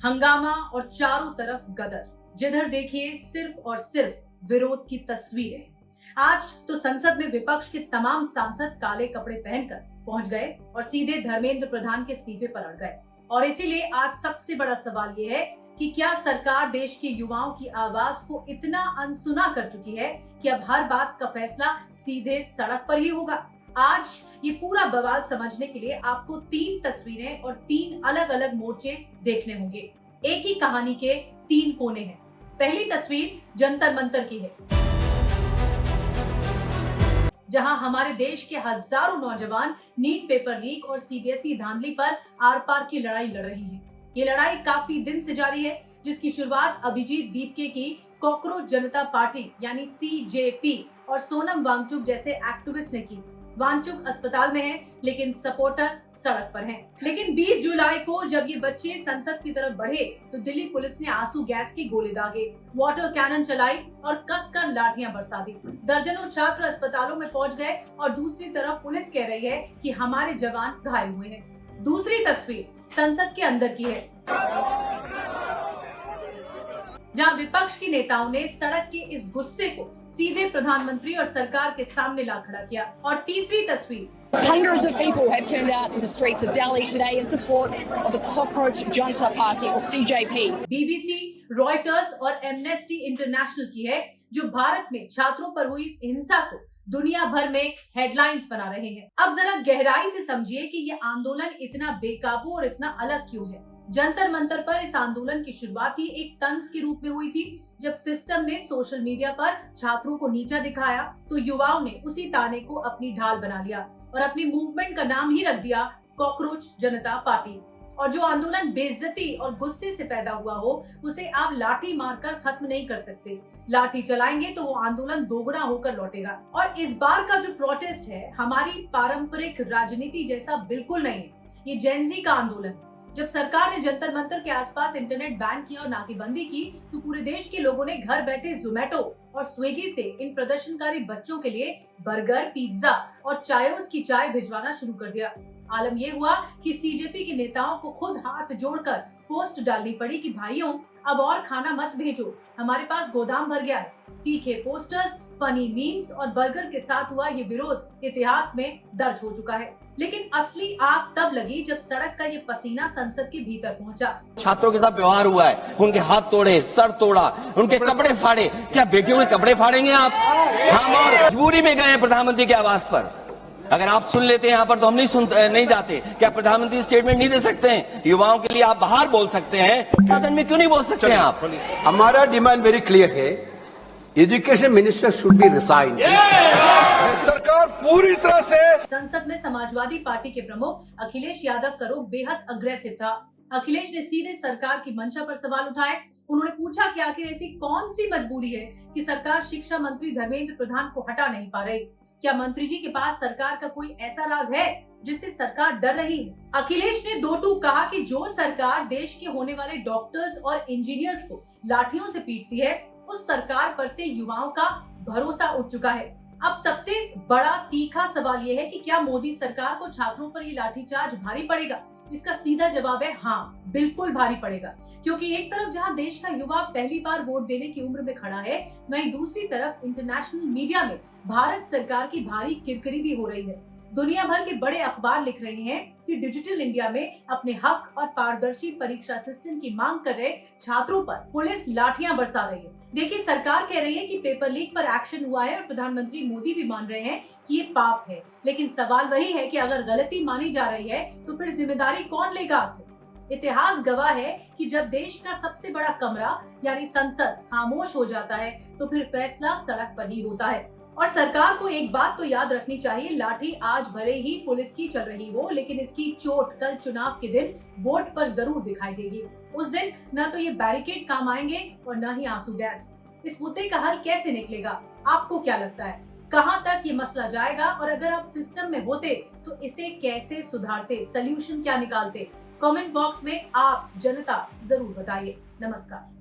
हंगामा और चारों तरफ गदर, जिधर देखिए सिर्फ और सिर्फ विरोध की तस्वीरें। आज तो संसद में विपक्ष के तमाम सांसद काले कपड़े पहनकर पहुंच गए और सीधे धर्मेंद्र प्रधान के इस्तीफे पर अड़ गए। और इसीलिए आज सबसे बड़ा सवाल ये है कि क्या सरकार देश के युवाओं की आवाज को इतना अनसुना कर चुकी है कि अब हर बात का फैसला सीधे सड़क पर ही होगा। आज ये पूरा बवाल समझने के लिए आपको 3 तस्वीरें और 3 अलग अलग मोर्चे देखने होंगे। एक ही कहानी के 3 कोने हैं। पहली तस्वीर जंतर मंतर की है, जहां हमारे देश के हजारों नौजवान नीट पेपर लीक और सीबीएसई धांधली पर आर पार की लड़ाई लड़ रहे हैं। ये लड़ाई काफी दिन से जारी है, जिसकी शुरुआत अभिजीत दीपके की कॉकरोच जनता पार्टी यानी सीजेपी और सोनम वांगचुक जैसे एक्टिविस्ट ने की। वांगचुक अस्पताल में है, लेकिन सपोर्टर सड़क पर हैं। लेकिन 20 जुलाई को जब ये बच्चे संसद की तरफ बढ़े तो दिल्ली पुलिस ने आंसू गैस के गोले दागे, वाटर कैनन चलाई और कसकर लाठियां बरसा दी। दर्जनों छात्र अस्पतालों में पहुंच गए और दूसरी तरफ पुलिस कह रही है कि हमारे जवान घायल हुए हैं। दूसरी तस्वीर संसद के अंदर की है, जहां विपक्ष के नेताओं ने सड़क के इस गुस्से को सीधे प्रधानमंत्री और सरकार के सामने ला खड़ा किया। और तीसरी तस्वीर, Hundreds of people have turned out to the streets of Delhi today in support of the Cockroach Junta Party or CJP. BBC, Reuters और एमनेस्टी इंटरनेशनल की है, जो भारत में छात्रों पर हुई इस हिंसा को दुनिया भर में हेडलाइंस बना रहे हैं। अब जरा गहराई से समझिए कि ये आंदोलन इतना बेकाबू और इतना अलग क्यों है। जंतर मंतर पर इस आंदोलन की शुरुआत ही एक तंज के रूप में हुई थी, जब सिस्टम ने सोशल मीडिया पर छात्रों को नीचा दिखाया तो युवाओं ने उसी ताने को अपनी ढाल बना लिया और अपनी मूवमेंट का नाम ही रख दिया कॉकरोच जनता पार्टी। और जो आंदोलन बेइज्जती और गुस्से से पैदा हुआ हो, उसे आप लाठी मारकर खत्म नहीं कर सकते। लाठी चलाएंगे तो वो आंदोलन दोगुना होकर लौटेगा। और इस बार का जो प्रोटेस्ट है हमारी पारंपरिक राजनीति जैसा बिल्कुल नहीं है। ये जेनजी का आंदोलन। जब सरकार ने जंतर मंतर के आसपास इंटरनेट बैन किया और नाकेबंदी की तो पूरे देश के लोगों ने घर बैठे जोमेटो और स्विगी से इन प्रदर्शनकारी बच्चों के लिए बर्गर, पिज्जा और चायोस की चाय भिजवाना शुरू कर दिया। आलम ये हुआ कि सीजेपी के नेताओं को खुद हाथ जोड़कर पोस्ट डालनी पड़ी कि भाइयों अब और खाना मत भेजो, हमारे पास गोदाम भर गया है। तीखे पोस्टर्स, फनी मीम्स और बर्गर के साथ हुआ ये विरोध इतिहास में दर्ज हो चुका है। लेकिन असली आग तब लगी जब सड़क का ये पसीना संसद के भीतर पहुंचा। छात्रों के साथ व्यवहार हुआ है, उनके हाथ तोड़े, सर तोड़ा, उनके कपड़े फाड़े। क्या बेटियों के कपड़े फाड़ेंगे आप? हम और मजबूरी में गए प्रधानमंत्री के आवास पर। अगर आप सुन लेते हैं यहाँ पर तो हम नहीं जाते। क्या प्रधानमंत्री स्टेटमेंट नहीं दे सकते हैं? युवाओं के लिए आप बाहर बोल सकते हैं, सदन में क्यों नहीं बोल सकते हैं आप? हमारा डिमांड वेरी क्लियर है, education minister should be resign. सरकार पूरी तरह से। संसद में समाजवादी पार्टी के प्रमुख अखिलेश यादव का रुख बेहद अग्रेसिव था। अखिलेश ने सीधे सरकार की मंशा पर सवाल उठाए। उन्होंने पूछा कि आखिर ऐसी कौन सी मजबूरी है कि सरकार शिक्षा मंत्री धर्मेंद्र प्रधान को हटा नहीं पा रही। क्या मंत्री जी के पास सरकार का कोई ऐसा राज है जिससे सरकार डर रही है? अखिलेश ने दो टूक कहा कि जो सरकार देश के होने वाले डॉक्टर्स और इंजीनियर्स को लाठियों से पीटती है, उस सरकार पर से युवाओं का भरोसा उठ चुका है। अब सबसे बड़ा तीखा सवाल ये है कि क्या मोदी सरकार को छात्रों पर ये लाठीचार्ज भारी पड़ेगा? इसका सीधा जवाब है हाँ, बिल्कुल भारी पड़ेगा। क्योंकि एक तरफ जहां देश का युवा पहली बार वोट देने की उम्र में खड़ा है, वहीं दूसरी तरफ इंटरनेशनल मीडिया में भारत सरकार की भारी किरकिरी भी हो रही है। दुनिया भर के बड़े अखबार लिख रहे हैं कि डिजिटल इंडिया में अपने हक और पारदर्शी परीक्षा सिस्टम की मांग कर रहे छात्रों पर पुलिस लाठियां बरसा रही है। देखिए, सरकार कह रही है कि पेपर लीक पर एक्शन हुआ है और प्रधानमंत्री मोदी भी मान रहे हैं कि ये पाप है। लेकिन सवाल वही है कि अगर गलती मानी जा रही है तो फिर जिम्मेदारी कौन लेगा आखिर? इतिहास गवाह है कि जब देश का सबसे बड़ा कमरा यानी संसद खामोश हो जाता है तो फिर फैसला सड़क पर ही होता है। और सरकार को एक बात तो याद रखनी चाहिए, लाठी आज भले ही पुलिस की चल रही हो, लेकिन इसकी चोट कल चुनाव के दिन वोट पर जरूर दिखाई देगी। उस दिन न तो ये बैरिकेड काम आएंगे और न ही आंसू गैस। इस मुद्दे का हल कैसे निकलेगा? आपको क्या लगता है? कहां तक ये मसला जाएगा? और अगर आप सिस्टम में होते तो इसे कैसे सुधारते? सल्यूशन क्या निकालते? कमेंट बॉक्स में आप जनता जरूर बताइए। नमस्कार।